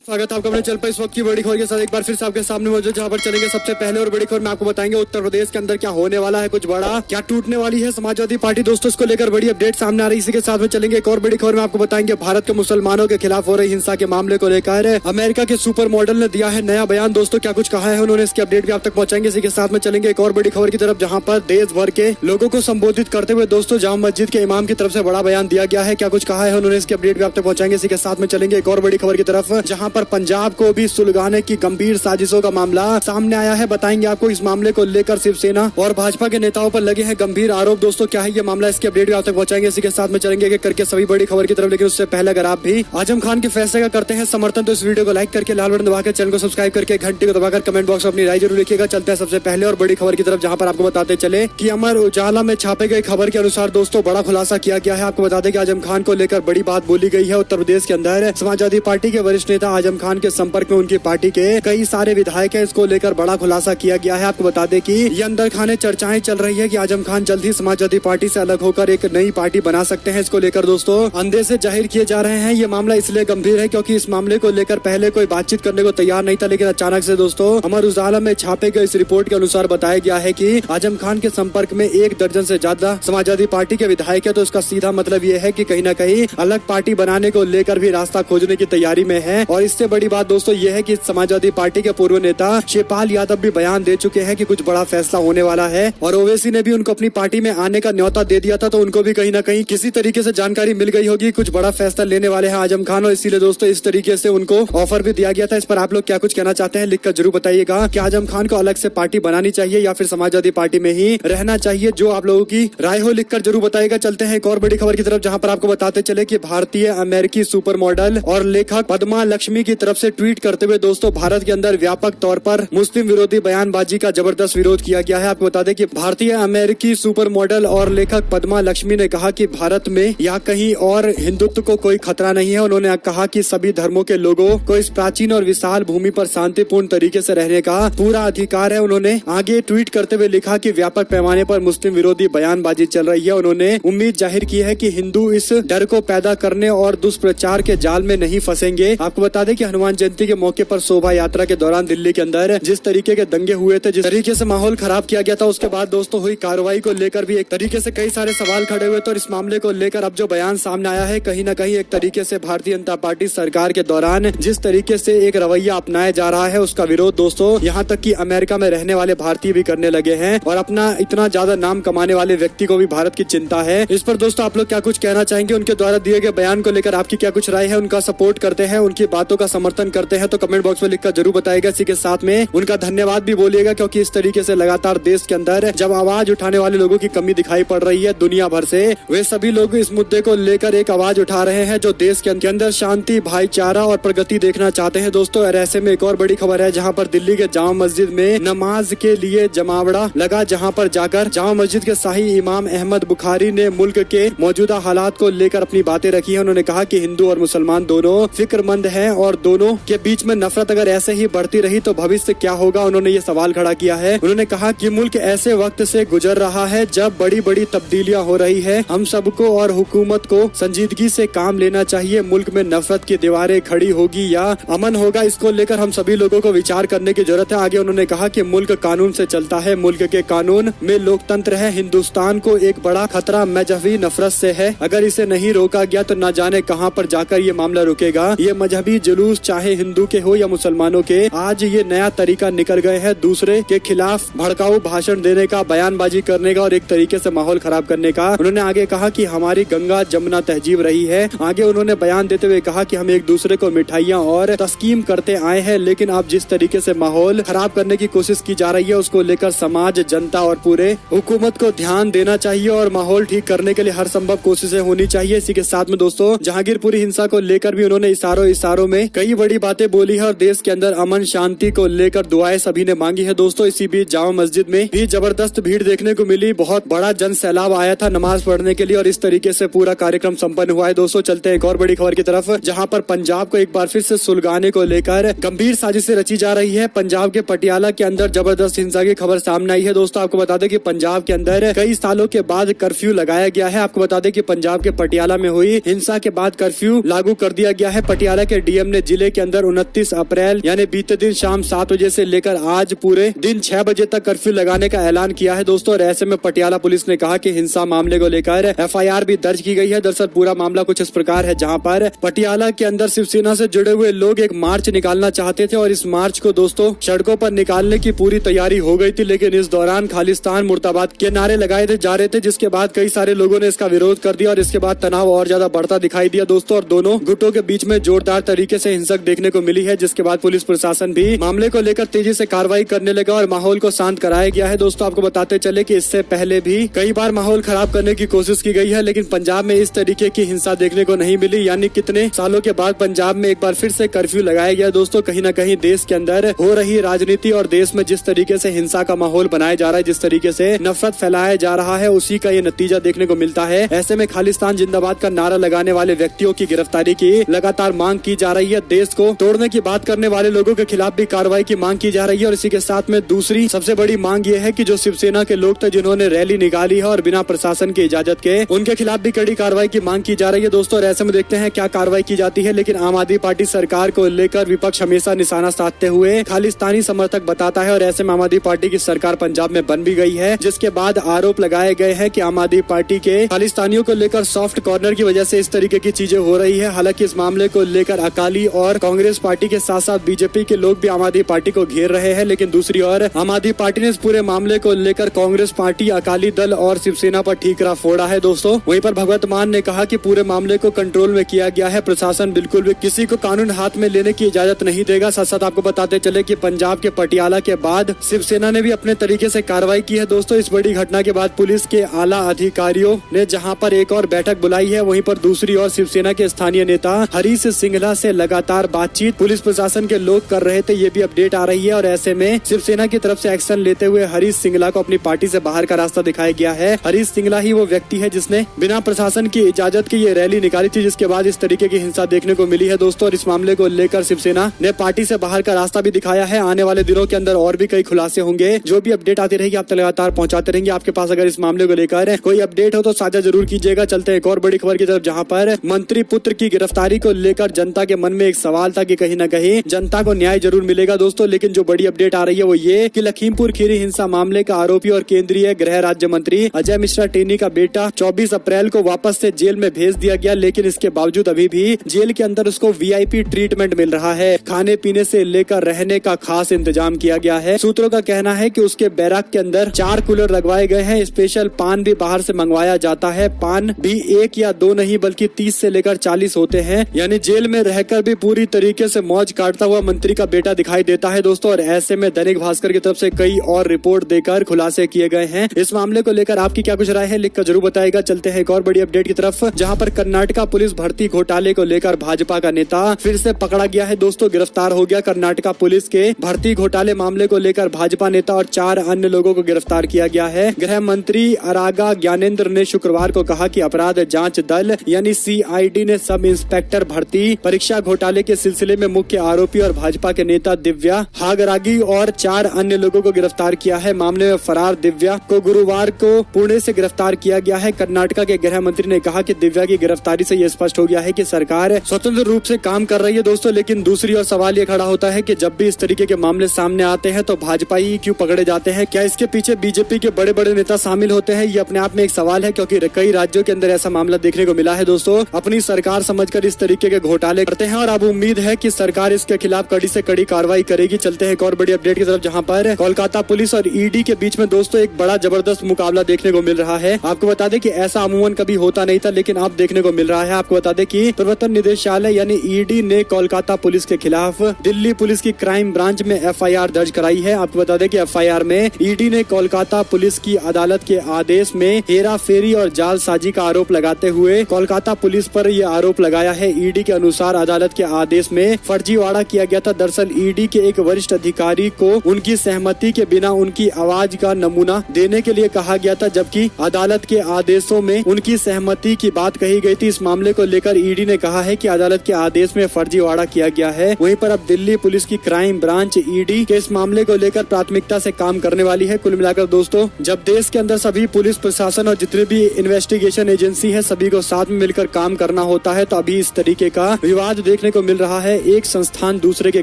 स्वागत है आपका अपने चल पे इस वक्त की बड़ी खबर के साथ एक बार फिर से आपके सामने मौजूद, जहां पर चलेंगे सबसे पहले और बड़ी खबर में आपको बताएंगे उत्तर प्रदेश के अंदर क्या होने वाला है, कुछ बड़ा क्या टूटने वाली है समाजवादी पार्टी। दोस्तों इसको लेकर बड़ी अपडेट सामने आ रही है। इसी के साथ में चलेंगे एक और बड़ी खबर में आपको बताएंगे भारत के मुसलमानों के खिलाफ हो रही हिंसा के मामले को लेकर अमेरिका के सुपर मॉडल ने दिया है नया बयान। दोस्तों क्या कुछ कहा है उन्होंने, इसकी अपडेट भी आप तक पहुंचाएंगे। इसी के साथ में चलेंगे एक और बड़ी खबर की तरफ, जहाँ पर देश भर के लोगों को संबोधित करते हुए दोस्तों जामा मस्जिद के इमाम की तरफ से बड़ा बयान दिया गया है। क्या कुछ कहा है उन्होंने, इसकी अपडेट भी आप तक पहुंचाएंगे। इसी के साथ में चलेंगे एक और बड़ी खबर की तरफ, जहाँ पर पंजाब को भी सुलगाने की गंभीर साजिशों का मामला सामने आया है। बताएंगे आपको इस मामले को लेकर शिवसेना और भाजपा के नेताओं पर लगे हैं गंभीर आरोप। दोस्तों क्या है ये मामला, इसकी अपडेट भी आप तक पहुंचाएंगे। इसी के साथ में चलेंगे एक करके सभी बड़ी खबर की तरफ, लेकिन उससे पहले अगर आप भी आजम खान के फैसले का करते हैं समर्थन तो इस वीडियो को लाइक करके लाल बटन दबाकर चैनल को सब्सक्राइब करके घंटी को दबाकर कमेंट बॉक्स में अपनी राय जरूर लिखिएगा। चलते हैं सबसे पहले और बड़ी खबर की तरफ, जहाँ पर आपको बताते चले कि अमर उजाला में छापे गए खबर के अनुसार दोस्तों बड़ा खुलासा किया गया है। आपको बता दें कि आजम खान को लेकर बड़ी बात बोली गई है। उत्तर प्रदेश के अंदर समाजवादी पार्टी के वरिष्ठ नेता आजम खान के संपर्क में उनकी पार्टी के कई सारे विधायक हैं। इसको लेकर बड़ा खुलासा किया गया है। आपको बता दें कि ये अंदर खाने चर्चाएं चल रही है कि आजम खान जल्द ही समाजवादी पार्टी से अलग होकर एक नई पार्टी बना सकते हैं। इसको लेकर दोस्तों अंदेशे जाहिर किए जा रहे हैं। ये मामला इसलिए गंभीर है क्योंकि इस मामले को लेकर पहले कोई बातचीत करने को तैयार नहीं था, लेकिन अचानक से दोस्तों अमर उजाला में छापे गए इस रिपोर्ट के अनुसार बताया गया है कि आजम खान के संपर्क में 1 दर्जन से ज्यादा समाजवादी पार्टी के विधायक है। तो इसका सीधा मतलब ये है कि कहीं न कहीं अलग पार्टी बनाने को लेकर भी रास्ता खोजने की तैयारी में है। और इससे बड़ी बात दोस्तों ये है कि समाजवादी पार्टी के पूर्व नेता शिवपाल यादव भी बयान दे चुके हैं कि कुछ बड़ा फैसला होने वाला है। और ओवैसी ने भी उनको अपनी पार्टी में आने का न्योता दे दिया था, तो उनको भी कहीं ना कहीं किसी तरीके से जानकारी मिल गई होगी कुछ बड़ा फैसला लेने वाले हैं आजम खान। और इसीलिए दोस्तों इस तरीके से उनको ऑफर भी दिया गया था। इस पर आप लोग क्या कुछ कहना चाहते हैं लिखकर जरूर बताइएगा कि आजम खान को अलग से पार्टी बनानी चाहिए या फिर समाजवादी पार्टी में ही रहना चाहिए। जो आप लोगों की राय हो लिखकर जरूर बताइएगा। चलते हैं एक और बड़ी खबर की तरफ, जहाँ पर आपको बताते चले कि भारतीय अमेरिकी सुपर मॉडल और लेखक पद्मा लक्ष्मी की तरफ से ट्वीट करते हुए दोस्तों भारत के अंदर व्यापक तौर पर मुस्लिम विरोधी बयानबाजी का जबरदस्त विरोध किया गया है। आपको बता दें कि भारतीय अमेरिकी सुपर मॉडल और लेखक पद्मा लक्ष्मी ने कहा कि भारत में या कहीं और हिंदुत्व को कोई खतरा नहीं है। उन्होंने कहा कि सभी धर्मों के लोगों को इस प्राचीन और विशाल भूमि पर शांतिपूर्ण तरीके से रहने का पूरा अधिकार है। उन्होंने आगे ट्वीट करते हुए लिखा कि व्यापक पैमाने पर मुस्लिम विरोधी बयानबाजी चल रही है। उन्होंने उम्मीद जाहिर की है कि हिंदू इस डर को पैदा करने और दुष्प्रचार के जाल में नहीं फंसेंगे। आपको बता दें कि हनुमान जयंती के मौके पर शोभा यात्रा के दौरान दिल्ली के अंदर जिस तरीके के दंगे हुए थे, जिस तरीके से माहौल खराब किया गया था, उसके बाद दोस्तों हुई कार्रवाई को लेकर भी एक तरीके से कई सारे सवाल खड़े हुए थे। और इस मामले को लेकर अब जो बयान सामने आया है कहीं न कहीं एक तरीके से भारतीय जनता पार्टी सरकार के दौरान जिस तरीके से एक रवैया अपनाया जा रहा है उसका विरोध दोस्तों यहाँ तक कि अमेरिका में रहने वाले भारतीय भी करने लगे हैं। और अपना इतना ज्यादा नाम कमाने वाले व्यक्ति को भी भारत की चिंता है। इस पर दोस्तों आप लोग क्या कुछ कहना चाहेंगे, उनके द्वारा दिए गए बयान को लेकर आपकी क्या कुछ राय है, उनका सपोर्ट करते हैं, उनकी बातों का समर्थन करते हैं तो कमेंट बॉक्स में लिखकर जरूर बताइएगा। इसी के साथ में उनका धन्यवाद भी बोलिएगा, क्योंकि इस तरीके से लगातार देश के अंदर जब आवाज उठाने वाले लोगों की कमी दिखाई पड़ रही है दुनिया भर से, वे सभी लोग इस मुद्दे को लेकर एक आवाज उठा रहे हैं जो देश के अंदर शांति, भाईचारा और प्रगति देखना चाहते हैं। दोस्तों ऐसे में एक और बड़ी खबर है, जहां पर दिल्ली के जामा मस्जिद में नमाज के लिए जमावड़ा लगा, जहां पर जाकर जामा मस्जिद के शाही इमाम अहमद बुखारी ने मुल्क के मौजूदा हालात को लेकर अपनी बातें रखी है। उन्होंने कहा कि हिंदू और मुसलमान दोनों फिक्रमंद हैं और दोनों के बीच में नफरत अगर ऐसे ही बढ़ती रही तो भविष्य क्या होगा। उन्होंने ये सवाल खड़ा किया है। उन्होंने कहा कि मुल्क ऐसे वक्त से गुजर रहा है जब बड़ी बड़ी तब्दीलियां हो रही है। हम सबको और हुकूमत को संजीदगी से काम लेना चाहिए। मुल्क में नफरत की दीवारें खड़ी होगी या अमन होगा, इसको लेकर हम सभी लोगों को विचार करने की जरूरत है। आगे उन्होंने कहा कि मुल्क कानून से चलता है, मुल्क के कानून में लोकतंत्र है। हिंदुस्तान को एक बड़ा खतरा मजहबी नफरत से है। अगर इसे नहीं रोका गया तो न जाने कहां पर जाकर ये मामला रुकेगा। ये मजहबी जुलूस चाहे हिंदू के हो या मुसलमानों के, आज ये नया तरीका निकल गए हैं दूसरे के खिलाफ भड़काऊ भाषण देने का, बयानबाजी करने का और एक तरीके से माहौल खराब करने का। उन्होंने आगे कहा कि हमारी गंगा जमुना तहजीब रही है। आगे उन्होंने बयान देते हुए कहा कि हम एक दूसरे को मिठाइयाँ और तस्कीम करते आए हैं, लेकिन अब जिस तरीके से माहौल खराब करने की कोशिश की जा रही है उसको लेकर समाज, जनता और पूरे हुकूमत को ध्यान देना चाहिए और माहौल ठीक करने के लिए हर संभव कोशिशें होनी चाहिए। इसी के साथ में दोस्तों जहांगीरपुरी हिंसा को लेकर भी उन्होंने इशारों में कई बड़ी बातें बोली है और देश के अंदर अमन शांति को लेकर दुआएं सभी ने मांगी है। दोस्तों इसी बीच जामा मस्जिद में भी जबरदस्त भीड़ देखने को मिली। बहुत बड़ा जन सैलाब आया था नमाज पढ़ने के लिए और इस तरीके से पूरा कार्यक्रम संपन्न हुआ है। दोस्तों चलते हैं एक और बड़ी खबर की तरफ, जहां पर पंजाब को एक बार फिर से सुलगाने को लेकर गंभीर साजिशें रची जा रही है। पंजाब के पटियाला के अंदर जबरदस्त हिंसा की खबर सामने आई है। दोस्तों आपको बता दें कि पंजाब के अंदर कई सालों के बाद कर्फ्यू लगाया गया है। आपको बता दें कि पंजाब के पटियाला में हुई हिंसा के बाद कर्फ्यू लागू कर दिया गया है। पटियाला के डीएम ने जिले के अंदर 29 अप्रैल यानी बीते दिन शाम 7 बजे से लेकर आज पूरे दिन 6 बजे तक कर्फ्यू लगाने का ऐलान किया है दोस्तों। और ऐसे में पटियाला पुलिस ने कहा कि हिंसा मामले को लेकर FIR भी दर्ज की गई है। दरअसल पूरा मामला कुछ इस प्रकार है, जहां पर पटियाला के अंदर शिवसेना से जुड़े हुए लोग एक मार्च निकालना चाहते थे और इस मार्च को दोस्तों सड़कों पर निकालने की पूरी तैयारी हो गई थी, लेकिन इस दौरान खालिस्तान मुर्दाबाद के नारे लगाए जा रहे थे, जिसके बाद कई सारे लोगों ने इसका विरोध कर दिया और इसके बाद तनाव और ज्यादा बढ़ता दिखाई दिया दोस्तों। और दोनों गुटों के बीच में जोरदार तरीके से हिंसक देखने को मिली है, जिसके बाद पुलिस प्रशासन भी मामले को लेकर तेजी से कार्रवाई करने लगा और माहौल को शांत कराया गया है दोस्तों। आपको बताते चले कि इससे पहले भी कई बार माहौल खराब करने की कोशिश की गई है, लेकिन पंजाब में इस तरीके की हिंसा देखने को नहीं मिली। यानी कितने सालों के बाद पंजाब में एक बार फिर से कर्फ्यू लगाया गया दोस्तों। कहीं न कहीं देश के अंदर हो रही राजनीति और देश में जिस तरीके से हिंसा का माहौल बनाया जा रहा है, जिस तरीके से नफरत फैलाया जा रहा है, उसी का ये नतीजा देखने को मिलता है। ऐसे में खालिस्तान जिंदाबाद का नारा लगाने वाले व्यक्तियों की गिरफ्तारी की लगातार मांग की जा रही है। देश को तोड़ने की बात करने वाले लोगों के खिलाफ भी कार्रवाई की मांग की जा रही है। और इसी के साथ में दूसरी सबसे बड़ी मांग ये है कि जो शिवसेना के लोग थे जिन्होंने रैली निकाली है और बिना प्रशासन की इजाजत के, उनके खिलाफ भी कड़ी कार्रवाई की मांग की जा रही है दोस्तों। और ऐसे में देखते हैं क्या कार्रवाई की जाती है। लेकिन आम आदमी पार्टी सरकार को लेकर विपक्ष हमेशा निशाना साधते हुए खालिस्तानी समर्थक बताता है और ऐसे में आम आदमी पार्टी की सरकार पंजाब में बन भी गई है, जिसके बाद आरोप लगाए गए हैं कि आम आदमी पार्टी के खालिस्तानियों को लेकर सॉफ्ट कॉर्नर की वजह से इस तरीके की चीजें हो रही है। हालांकि इस मामले को लेकर अकाली और कांग्रेस पार्टी के साथ साथ बीजेपी के लोग भी आम आदमी पार्टी को घेर रहे हैं, लेकिन दूसरी ओर आम आदमी पार्टी ने इस पूरे मामले को लेकर कांग्रेस पार्टी, अकाली दल और शिवसेना पर ठीकरा फोड़ा है दोस्तों। वहीं पर भगवत मान ने कहा कि पूरे मामले को कंट्रोल में किया गया है, प्रशासन बिल्कुल भी किसी को कानून हाथ में लेने की इजाजत नहीं देगा। साथ साथ आपको बताते चले कि पंजाब के पटियाला के बाद शिवसेना ने भी अपने तरीके से कार्रवाई की है दोस्तों। इस बड़ी घटना के बाद पुलिस के आला अधिकारियों ने जहां पर एक और बैठक बुलाई है, वहीं पर दूसरी ओर शिवसेना के स्थानीय नेता हरीश सिंगला से लगातार बातचीत पुलिस प्रशासन के लोग कर रहे थे, ये भी अपडेट आ रही है। और ऐसे में शिवसेना की तरफ से एक्शन लेते हुए हरीश सिंगला को अपनी पार्टी से बाहर का रास्ता दिखाया गया है। हरीश सिंगला ही वो व्यक्ति है जिसने बिना प्रशासन की इजाजत की ये रैली निकाली थी, जिसके बाद इस तरीके की हिंसा देखने को मिली है दोस्तों। और इस मामले को लेकर शिवसेना ने पार्टी से बाहर का रास्ता भी दिखाया है। आने वाले दिनों के अंदर और भी कई खुलासे होंगे, जो भी अपडेट आती रहेगी आप तक लगातार पहुंचाते रहेंगे। आपके पास अगर इस मामले को लेकर कोई अपडेट हो तो साझा जरूर कीजिएगा। चलते हैं एक और बड़ी खबर की तरफ, जहां पर मंत्री पुत्र की गिरफ्तारी को लेकर जनता के मन में एक सवाल था कि कहीं न कहीं जनता को न्याय जरूर मिलेगा दोस्तों। लेकिन जो बड़ी अपडेट आ रही है वो ये कि लखीमपुर खीरी हिंसा मामले का आरोपी और केंद्रीय गृह राज्य मंत्री अजय मिश्रा टेनी का बेटा 24 अप्रैल को वापस से जेल में भेज दिया गया, लेकिन इसके बावजूद अभी भी जेल के अंदर उसको VIP ट्रीटमेंट मिल रहा है। खाने पीने से लेकर रहने का खास इंतजाम किया गया है। सूत्रों का कहना है कि उसके बैरक के अंदर 4 कूलर लगवाए गए हैं। स्पेशल पान भी बाहर से मंगवाया जाता है। पान भी 1 या 2 नहीं बल्कि 30 से लेकर 40 होते हैं। यानी जेल में रहकर भी पूरी तरीके से मौज काटता हुआ मंत्री का बेटा दिखाई देता है दोस्तों। और ऐसे में दैनिक भास्कर की तरफ से कई और रिपोर्ट देकर खुलासे किए गए हैं। इस मामले को लेकर आपकी क्या कुछ राय है, लिखकर जरूर बताएगा। चलते हैं एक और बड़ी अपडेट की तरफ, जहां पर कर्नाटका पुलिस भर्ती घोटाले को लेकर भाजपा का नेता फिर से पकड़ा गया है दोस्तों, गिरफ्तार हो गया। कर्नाटका पुलिस के भर्ती घोटाले मामले को लेकर भाजपा नेता और 4 अन्य लोगों को गिरफ्तार किया गया है। गृह मंत्री अरागा ज्ञानेंद्र ने शुक्रवार को कहा कि अपराध जांच दल यानी CID ने सब इंस्पेक्टर भर्ती परीक्षा घोटाले के सिलसिले में मुख्य आरोपी और भाजपा के नेता दिव्या हागरागी और 4 अन्य लोगों को गिरफ्तार किया है। मामले में फरार दिव्या को गुरुवार को पुणे से गिरफ्तार किया गया है। कर्नाटका के गृह मंत्री ने कहा कि दिव्या की गिरफ्तारी से ये स्पष्ट हो गया है कि सरकार स्वतंत्र रूप से काम कर रही है दोस्तों। लेकिन दूसरी ओर सवाल ये खड़ा होता है कि जब भी इस तरीके के मामले सामने आते हैं तो भाजपा ही क्यों पकड़े जाते हैं? क्या इसके पीछे बीजेपी के बड़े बड़े नेता शामिल होते हैं? ये अपने आप में एक सवाल है, क्योंकि कई राज्यों के अंदर ऐसा मामला देखने को मिला है दोस्तों। अपनी सरकार समझकर इस तरीके के घोटाले करते हैं और अब उम्मीद है कि सरकार इसके खिलाफ कड़ी से कड़ी कार्रवाई करेगी। चलते हैं एक और बड़ी अपडेट की तरफ, जहां पर कोलकाता पुलिस और ED के बीच में दोस्तों एक बड़ा जबरदस्त मुकाबला देखने को मिल रहा है। आपको बता दें कि ऐसा अमूमन कभी होता नहीं था, लेकिन अब देखने को मिल रहा है। आपको बता दें कि प्रवर्तन निदेशालय यानी ED ने कोलकाता पुलिस के खिलाफ दिल्ली पुलिस की क्राइम ब्रांच में FIR दर्ज कराई है। आपको बता दें कि FIR में ED ने कोलकाता पुलिस की अदालत के आदेश में हेरा फेरी और जालसाजी का आरोप लगाते हुए कोलकाता पुलिस पर यह आरोप लगाया है। ED के अनुसार अदालत के आदेश में फर्जीवाड़ा किया गया था। दरअसल ED के एक वरिष्ठ अधिकारी को उनकी सहमति के बिना उनकी आवाज का नमूना देने के लिए कहा गया था, जबकि अदालत के आदेशों में उनकी सहमति की बात कही गई थी। इस मामले को लेकर ED ने कहा है कि अदालत के आदेश में फर्जीवाड़ा किया गया है। वहीं पर अब दिल्ली पुलिस की क्राइम ब्रांच ED के इस मामले को लेकर प्राथमिकता से काम करने वाली है। कुल मिलाकर दोस्तों, जब देश के अंदर सभी पुलिस प्रशासन और जितने भी इन्वेस्टिगेशन एजेंसी है सभी को साथ में मिलकर काम करना होता है, तो अभी इस तरीके का विवाद देखने देखने को मिल रहा है। एक संस्थान दूसरे के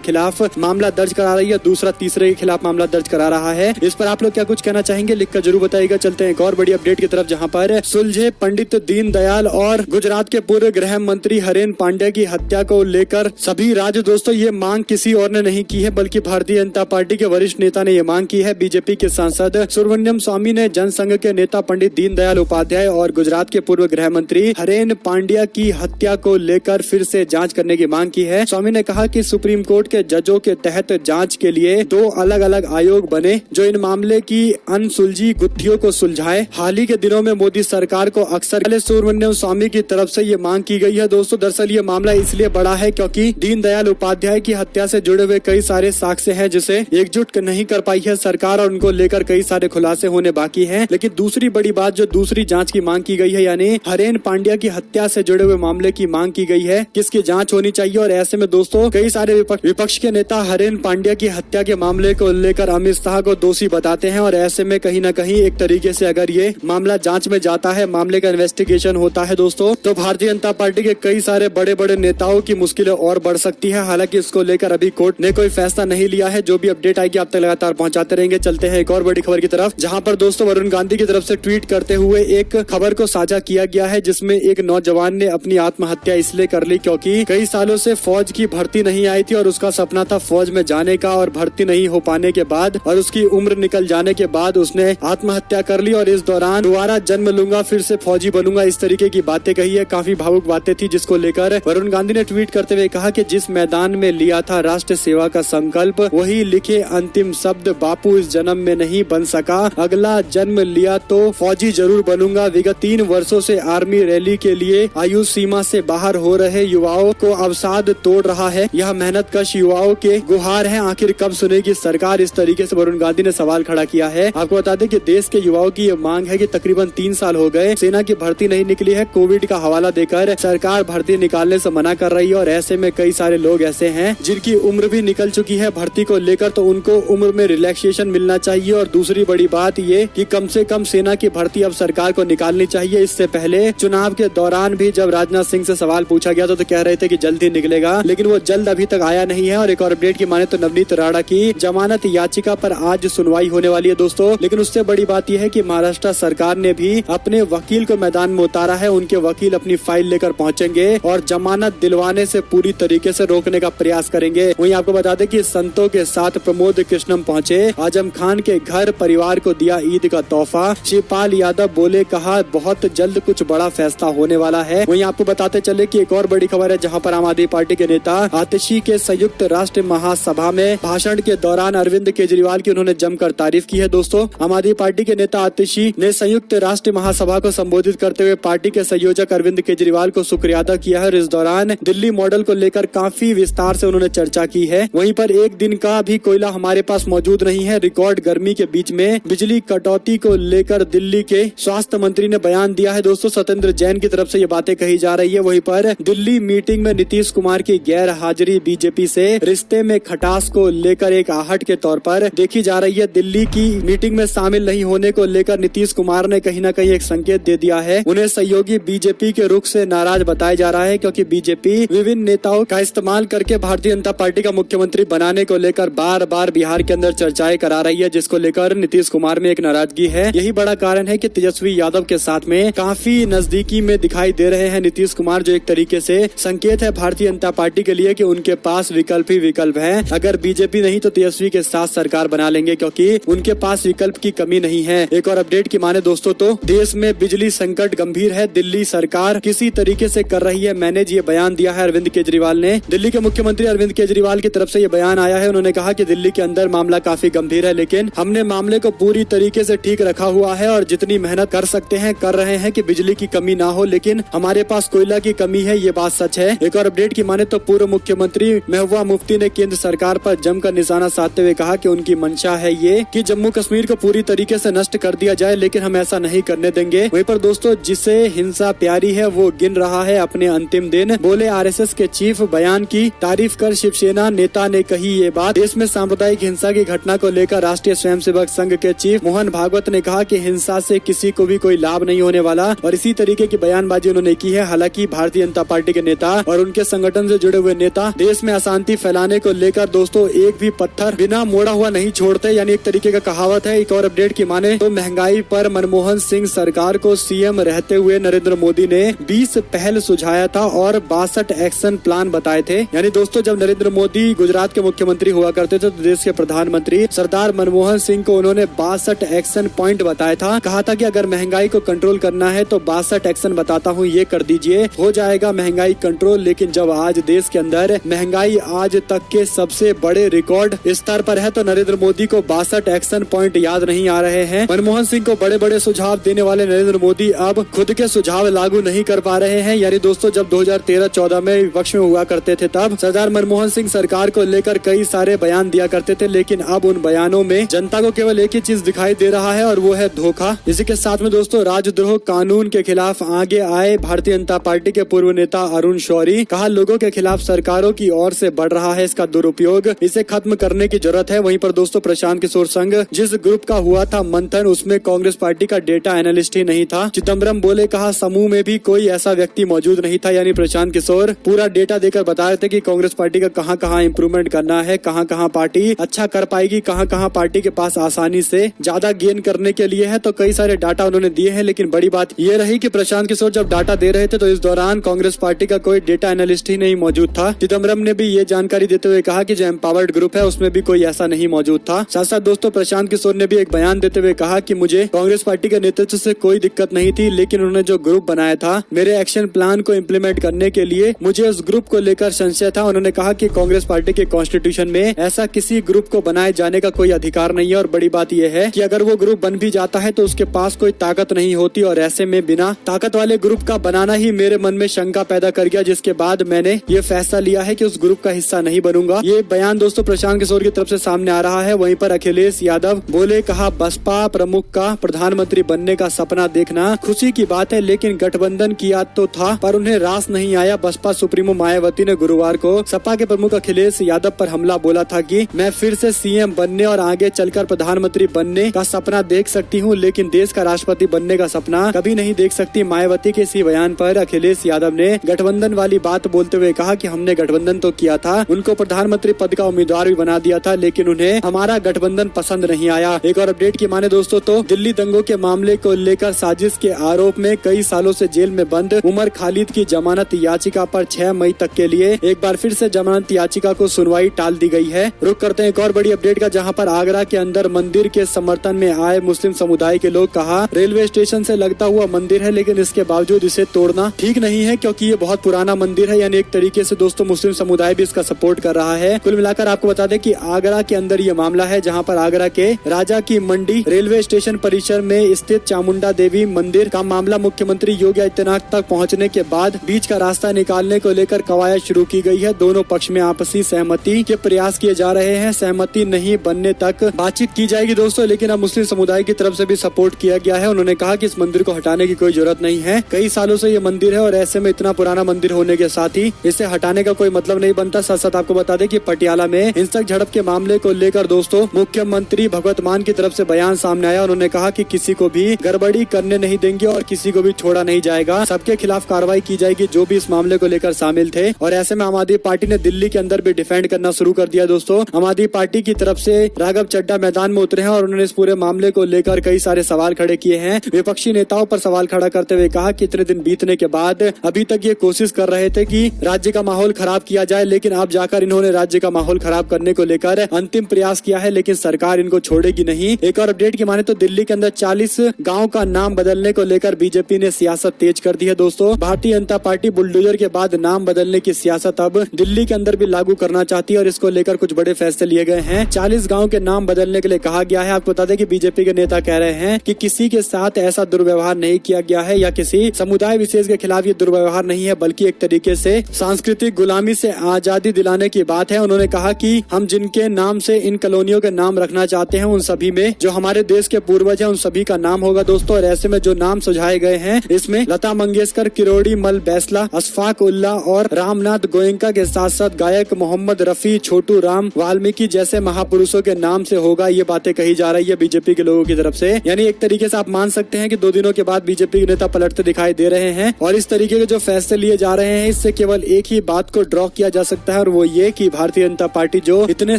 खिलाफ मामला दर्ज करा रही है, दूसरा तीसरे के खिलाफ मामला दर्ज करा रहा है। इस पर आप लोग क्या कुछ कहना चाहेंगे, लिखकर जरूर बताइएगा। चलते हैं एक और बड़ी अपडेट की तरफ, जहां पर सुलझे पंडित दीनदयाल और गुजरात के पूर्व गृह मंत्री हरेन पांड्या की हत्या को लेकर सभी राज्य। दोस्तों, ये मांग किसी और ने नहीं की है, बल्कि भारतीय जनता पार्टी के वरिष्ठ नेता ने ये मांग की है। बीजेपी के सांसद सुब्रमण्यम स्वामी ने जनसंघ के नेता पंडित दीनदयाल उपाध्याय और गुजरात के पूर्व गृह मंत्री हरेन पांड्या की हत्या को लेकर फिर से जांच करने की मांग की है। स्वामी ने कहा कि सुप्रीम कोर्ट के जजों के तहत जांच के लिए 2 अलग अलग आयोग बने जो इन मामले की अनसुलझी गुत्थियों को सुलझाए। हाल ही के दिनों में मोदी सरकार को अक्सर सुब्रमण्यम स्वामी की तरफ से ये मांग की गई है। दोस्तों, दरअसल ये मामला इसलिए बड़ा है क्योंकि दीनदयाल उपाध्याय की हत्या से जुड़े हुए कई सारे साक्ष्य हैं जिसे एकजुट नहीं कर पाई है सरकार, और उनको लेकर कई सारे खुलासे होने बाकी हैं। लेकिन दूसरी बड़ी बात जो दूसरी जांच की मांग की गई है, यानी हरेन पांड्या की हत्या से जुड़े हुए मामले की मांग की गई है, किसकी जांच होनी चाहिए। और ऐसे में दोस्तों कई सारे विपक्ष के नेता हरेन पांड्या की हत्या के मामले को लेकर अमित शाह को दोषी बताते हैं, और ऐसे में कहीं न कहीं एक तरीके से अगर ये मामला जांच में जाता है, मामले का इन्वेस्टिगेशन होता है दोस्तों, तो भारतीय जनता पार्टी के कई सारे बड़े बड़े नेताओं की मुश्किलें और बढ़ सकती है। हालांकि इसको लेकर अभी कोर्ट ने कोई फैसला नहीं लिया है। जो भी अपडेट आएगी आप तक लगातार पहुंचाते रहेंगे। चलते हैं एक और बड़ी खबर की तरफ, जहां पर दोस्तों वरुण गांधी की तरफ से ट्वीट करते हुए एक खबर को साझा किया गया है, जिसमें एक नौजवान ने अपनी आत्महत्या इसलिए कर ली क्योंकि कई सालों से फौज की भर्ती नहीं आई थी और उसका सपना था फौज में जाने का, और भर्ती नहीं हो पाने के बाद और उसकी उम्र निकल जाने के बाद उसने आत्महत्या कर ली, और इस दौरान दोबारा जन्म लूंगा, फिर से फौजी बनूंगा, इस तरीके की बातें कही है। काफी भावुक बातें थी, जिसको लेकर वरुण गांधी ने ट्वीट करते हुए कहा कि जिस मैदान में लिया था राष्ट्र सेवा का संकल्प, वही लिखे अंतिम शब्द, बापू इस जन्म में नहीं बन सका, अगला जन्म लिया तो फौजी जरूर बनूंगा। विगत 3 वर्षों से आर्मी रैली के लिए आयु सीमा से बाहर हो रहे युवाओं को अवसाद तोड़ रहा है। यह मेहनत कश युवाओं के गुहार है, आखिर कब सुनेगी सरकार। इस तरीके से वरुण गांधी ने सवाल खड़ा किया है। आपको बता दें कि देश के युवाओं की ये मांग है कि तकरीबन 3 साल हो गए सेना की भर्ती नहीं निकली है। कोविड का हवाला देकर सरकार भर्ती निकालने से मना कर रही है, और ऐसे में कई सारे लोग ऐसे हैं जिनकी उम्र भी निकल चुकी है भर्ती को लेकर, तो उनको उम्र में रिलैक्सेशन मिलना चाहिए। और दूसरी बड़ी बात ये कि कम से कम सेना की भर्ती अब सरकार को निकालनी चाहिए। इससे पहले चुनाव के दौरान भी जब राजनाथ सिंह से सवाल पूछा गया तो कह रहे थे कि जल्द ही निकलेगा, लेकिन वो जल्द अभी तक आया नहीं है। और एक और अपडेट की माने तो नवनीत राणा की जमानत याचिका पर आज सुनवाई होने वाली है दोस्तों। लेकिन उससे बड़ी बात यह है कि महाराष्ट्र सरकार ने भी अपने वकील को मैदान में उतारा है। उनके वकील अपनी फाइल लेकर पहुंचेंगे और जमानत दिलवाने से पूरी तरीके से रोकने का प्रयास करेंगे। वहीं आपको बता दें कि संतों के साथ प्रमोद कृष्णम पहुंचे, आजम खान के घर परिवार को दिया ईद का तोहफा। शिवपाल यादव बोले, कहा बहुत जल्द कुछ बड़ा फैसला होने वाला है। वहीं आपको बताते चले कि एक और बड़ी खबर है, जहां पर आम आदमी पार्टी के नेता आतिशी के संयुक्त राष्ट्र महासभा में भाषण के दौरान अरविंद केजरीवाल की उन्होंने जमकर तारीफ की है। दोस्तों, आम आदमी पार्टी के नेता आतिशी ने संयुक्त राष्ट्र महासभा को संबोधित करते हुए पार्टी के संयोजक अरविंद केजरीवाल को शुक्रिया अदा किया है। इस दौरान दिल्ली मॉडल को लेकर काफी विस्तार से उन्होंने चर्चा की है। वहीं पर एक दिन का भी कोयला हमारे पास मौजूद नहीं है। रिकॉर्ड गर्मी के बीच में बिजली कटौती को लेकर दिल्ली के स्वास्थ्य मंत्री ने बयान दिया है। दोस्तों, सत्येंद्र जैन की तरफ से ये बातें कही जा रही है। वहीं पर दिल्ली मीटिंग में नीतीश कुमार की गैर हाजिरी बीजेपी से रिश्ते में खटास को लेकर एक आहट के तौर पर देखी जा रही है। दिल्ली की मीटिंग में शामिल नहीं होने को लेकर नीतीश कुमार ने कहीं न कहीं एक संकेत दे दिया है। उन्हें सहयोगी बीजेपी के रुख से नाराज बताया जा रहा है, क्योंकि बीजेपी विभिन्न नेताओं का इस्तेमाल करके भारतीय जनता पार्टी का मुख्यमंत्री बनाने को लेकर बार बार बिहार के अंदर चर्चाएं करा रही है, जिसको लेकर नीतीश कुमार में एक नाराजगी है। यही बड़ा कारण है कि तेजस्वी यादव के साथ में काफी नजदीकी में दिखाई दे रहे हैं नीतीश कुमार, जो एक तरीके से संकेत है भारतीय जनता पार्टी के लिए कि उनके पास विकल्प ही विकल्प है। अगर बीजेपी नहीं तो तेजस्वी के साथ सरकार बना लेंगे, क्योंकि उनके पास विकल्प की कमी नहीं है। एक और अपडेट की माने दोस्तों तो देश में बिजली संकट गंभीर है, दिल्ली सरकार किसी तरीके से कर रही है मैनेज, ये बयान दिया है अरविंद केजरीवाल ने। दिल्ली के मुख्यमंत्री अरविंद केजरीवाल की तरफ से ये बयान आया है। उन्होंने कहा कि दिल्ली के अंदर मामला काफी गंभीर है, लेकिन हमने मामले को पूरी तरीके से ठीक रखा हुआ है और जितनी मेहनत कर सकते हैं कर रहे हैं कि बिजली की कमी ना हो, लेकिन हमारे पास कोयला की कमी है, ये बात सच है। एक और अपडेट की माने तो पूर्व मुख्यमंत्री महबूबा मुफ्ती ने केंद्र सरकार पर जमकर निशाना साधते हुए कहा कि उनकी मंशा है ये कि जम्मू कश्मीर को पूरी तरीके से नष्ट कर दिया जाए, लेकिन हम ऐसा नहीं करने देंगे। वहीं पर दोस्तों जिसे हिंसा प्यारी है वो गिन रहा है अपने अंतिम दिन, बोले आरएसएस के चीफ। बयान की तारीफ कर शिवसेना नेता ने कही ये बात। देश में सांप्रदायिक हिंसा की घटना को लेकर राष्ट्रीय स्वयंसेवक संघ के चीफ मोहन भागवत ने कहा कि हिंसा से किसी को भी कोई लाभ नहीं होने वाला, और इसी तरीके की बयानबाजी उन्होंने की है। हालांकि भारतीय जनता पार्टी के नेता और उनके संगठन से जुड़े हुए नेता देश में अशांति फैलाने को लेकर दोस्तों एक भी पत्थर बिना मोड़ा हुआ नहीं छोड़ते, यानी एक तरीके का कहावत है। एक और अपडेट की माने तो महंगाई पर मनमोहन सिंह सरकार को सीएम रहते हुए नरेंद्र मोदी ने 20 पहल सुझाया था और 62 एक्शन प्लान बताए थे। यानी दोस्तों जब नरेंद्र मोदी गुजरात के मुख्यमंत्री हुआ करते थे तो देश के प्रधानमंत्री सरदार मनमोहन सिंह को उन्होंने 62 एक्शन पॉइंट बताया था। कहा था कि अगर महंगाई को कंट्रोल करना है तो 62 एक्शन बताता हूँ, ये कर दीजिए, हो जाएगा महंगाई कंट्रोल। लेकिन जब आज देश के अंदर महंगाई आज तक के सबसे बड़े रिकॉर्ड स्तर पर है तो नरेंद्र मोदी को 62 एक्शन पॉइंट याद नहीं आ रहे हैं। मनमोहन सिंह को बड़े बड़े सुझाव देने वाले नरेंद्र मोदी अब खुद के सुझाव लागू नहीं कर पा रहे हैं। यानी दोस्तों जब 2013-14 में विपक्ष में हुआ करते थे तब सरदार मनमोहन सिंह सरकार को लेकर कई सारे बयान दिया करते थे, लेकिन अब उन बयानों में जनता को केवल एक ही चीज दिखाई दे रहा है और वो है धोखा। इसी के साथ में दोस्तों राजद्रोह कानून के खिलाफ आगे आए भारतीय जनता पार्टी के पूर्व नेता अरुण शौरी। कहा लोगों के खिलाफ सरकारों की ओर से बढ़ रहा है इसका दुरुपयोग, इसे खत्म करने की जरूरत है। वहीं पर दोस्तों प्रशांत किशोर संघ जिस ग्रुप का हुआ था मंथन उसमें कांग्रेस पार्टी का डेटा एनालिस्ट ही नहीं था। चिदम्बरम बोले कहा समूह में भी कोई ऐसा व्यक्ति मौजूद नहीं था। यानी प्रशांत किशोर पूरा डेटा देकर बता रहे थे कि कांग्रेस पार्टी का कहां कहां इम्प्रूवमेंट करना है, कहां कहां पार्टी अच्छा कर पाएगी, कहां कहां पार्टी के पास आसानी से ज्यादा गेन करने के लिए है। तो कई सारे डाटा उन्होंने दिए हैं, लेकिन बड़ी बात यह रही कि प्रशांत किशोर जब डाटा दे रहे थे तो इस दौरान कांग्रेस पार्टी का कोई डेटा एनालिस्ट ही नहीं मौजूद था। चिदम्बरम ने भी ये जानकारी देते हुए कहा कि जो एम्पावर्ड ग्रुप है उसमें भी कोई ऐसा नहीं मौजूद था। साथ साथ दोस्तों प्रशांत किशोर ने भी एक बयान देते हुए कहा कि मुझे कांग्रेस पार्टी के नेतृत्व से कोई दिक्कत नहीं थी, लेकिन उन्होंने जो ग्रुप बनाया था मेरे एक्शन प्लान को इम्प्लीमेंट करने के लिए मुझे उस ग्रुप को लेकर संशय था। उन्होंने कहा कि कांग्रेस पार्टी के कॉन्स्टिट्यूशन में ऐसा किसी ग्रुप को बनाए जाने का कोई अधिकार नहीं है और बड़ी बात यह है कि अगर वो ग्रुप बन भी जाता है तो उसके पास कोई ताकत नहीं होती और ऐसे में बिना ताकत वाले ग्रुप का बनाना ही मेरे मन में शंका पैदा कर गया, जिसके बाद मैंने ये फैसला लिया है कि उस ग्रुप का हिस्सा नहीं बनूंगा। ये बयान दोस्तों प्रशांत किशोर की तरफ से सामने आ रहा है। वहीं पर अखिलेश यादव बोले कहा बसपा प्रमुख का प्रधानमंत्री बनने का सपना देखना खुशी की बात है, लेकिन गठबंधन किया तो था पर उन्हें रास नहीं आया। बसपा सुप्रीमो मायावती ने गुरुवार को सपा के प्रमुख अखिलेश यादव पर हमला बोला था कि मैं फिर से सीएम बनने और आगे चलकर प्रधानमंत्री बनने का सपना देख सकती हूं, लेकिन देश का राष्ट्रपति बनने का सपना कभी नहीं देख सकती। मायावती के इसी बयान पर अखिलेश यादव ने गठबंधन वाली बात बोलते हुए कहा कि हमने गठबंधन तो किया था, उनको प्रधानमंत्री पद का उम्मीदवार भी बना दिया था, लेकिन उन्हें हमारा गठबंधन पसंद नहीं आया। एक और अपडेट की माने दोस्तों तो दिल्ली दंगों के मामले को लेकर साजिश के आरोप में कई सालों से जेल में बंद उमर खालिद की जमानत याचिका पर 6 मई तक के लिए एक बार फिर से जमानत याचिका को सुनवाई टाल दी गई है। रुक करते हैं एक और बड़ी अपडेट का, जहां पर आगरा के अंदर मंदिर के समर्थन में आए मुस्लिम समुदाय के लोग कहा रेलवे स्टेशन से लगता हुआ मंदिर है, लेकिन इसके बावजूद इसे तोड़ना ठीक नहीं है क्योंकि ये बहुत पुराना मंदिर है। यानी एक तरीके से दोस्तों मुस्लिम समुदाय भी इसका सपोर्ट कर रहा है। कुल मिलाकर आपको बता दें कि आगरा के अंदर ये मामला है, जहां पर आगरा के राजा की मंडी रेलवे स्टेशन परिसर में स्थित चामुंडा देवी मंदिर का मामला मुख्यमंत्री योगी आदित्यनाथ तक पहुंचने के बाद बीच का रास्ता निकालने को लेकर कवायद शुरू की गई है। दोनों पक्ष में आपसी सहमति के प्रयास किए जा रहे हैं। सहमति नहीं बनने तक बातचीत की जाएगी दोस्तों, लेकिन अब मुस्लिम समुदाय की तरफ से भी सपोर्ट किया गया है। उन्होंने कहा कि इस मंदिर को हटाने की कोई जरूरत नहीं है, कई सालों से ये मंदिर है और ऐसे में इतना पुराना मंदिर होने के साथ ही इसे हटाने का कोई मतलब नहीं बनता। साथ साथ आपको बता दें कि पटियाला में हिंसक झड़प के मामले को लेकर दोस्तों मुख्यमंत्री भगवत मान की तरफ से बयान सामने आया। उन्होंने कहा कि किसी को भी गड़बड़ी करने नहीं देंगे और किसी को भी छोड़ा नहीं जाएगा, सबके खिलाफ कार्रवाई की जाएगी जो भी इस मामले को लेकर शामिल थे। और ऐसे में आम आदमी पार्टी ने दिल्ली के अंदर भी डिफेंड करना शुरू कर दिया दोस्तों। आम आदमी पार्टी की तरफ से राघव चड्ढा मैदान में उतरे हैं और उन्होंने इस पूरे मामले को लेकर कई सारे सवाल खड़े किए हैं। विपक्षी नेताओं पर सवाल खड़ा करते हुए कहा कि इतने दिन बीतने के बाद अभी तक ये कोशिश कर रहे थे कि राज्य का माहौल खराब किया जाए, लेकिन अब जाकर इन्होंने राज्य का माहौल खराब करने को लेकर अंतिम प्रयास किया है, लेकिन सरकार इनको छोड़ेगी नहीं। एक और अपडेट की माने तो दिल्ली के अंदर 40 गाँव का नाम बदलने को लेकर बीजेपी ने सियासत तेज कर दी है दोस्तों। भारतीय जनता पार्टी बुलडोजर के बाद नाम बदलने की सियासत अब दिल्ली के अंदर भी लागू करना चाहती है और इसको लेकर कुछ बड़े फैसले लिए गए हैं। 40 गाँव के नाम बदलने के लिए कहा गया है। आपको बता दें कि बीजेपी के नेता कह रहे हैं कि किसी के साथ ऐसा दुर्व्यवहार नहीं किया गया है या किसी समुदाय विशेष के खिलाफ ये दुर्व्यवहार नहीं है, बल्कि एक तरीके से सांस्कृतिक गुलामी से आजादी दिलाने की बात है। उन्होंने कहा कि हम जिनके नाम से इन कॉलोनियों के नाम रखना चाहते हैं उन सभी में जो हमारे देश के पूर्वज हैं उन सभी का नाम होगा दोस्तों। और ऐसे में जो नाम सुझाए गए हैं इसमें लता मंगेशकर, किरोड़ी मल बैसला, अशफाक उल्ला और रामनाथ गोयनका के साथ साथ गायक मोहम्मद रफी, छोटू राम, वाल्मीकि जैसे महापुरुषों के नाम से होगा। ये बातें कही जा रही है बीजेपी के लोगों की तरफ से। यानी एक तरीके से आप मान सकते हैं कि 2 दिनों के बाद बीजेपी के नेता पलटते दिखाई दे रहे हैं और इस तरीके के जो फैसले लिए जा रहे हैं इससे से केवल एक ही बात को ड्रॉ किया जा सकता है और वो ये कि भारतीय जनता पार्टी जो इतने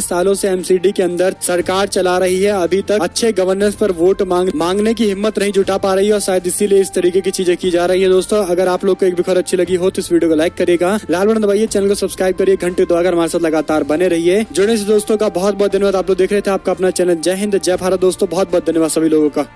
सालों से एमसीडी के अंदर सरकार चला रही है अभी तक अच्छे गवर्नेंस पर वोट मांगने की हिम्मत नहीं जुटा पा रही है और शायद इसीलिए इस तरीके की चीजें की जा रही है। दोस्तों अगर आप लोग को एक भी खबर अच्छी लगी हो तो इस वीडियो को लाइक करिएगा, लाल बटन दबाइए, चैनल को सब्सक्राइब करिए, घंटे दबाकर हमारे साथ लगातार बने रहिए। जुड़ने से दोस्तों का बहुत बहुत धन्यवाद। आप लोग देख रहे थे आपका अपना चैनल जय हिंद जय भारत। दोस्तों बहुत बहुत धन्यवाद सभी लोगों का।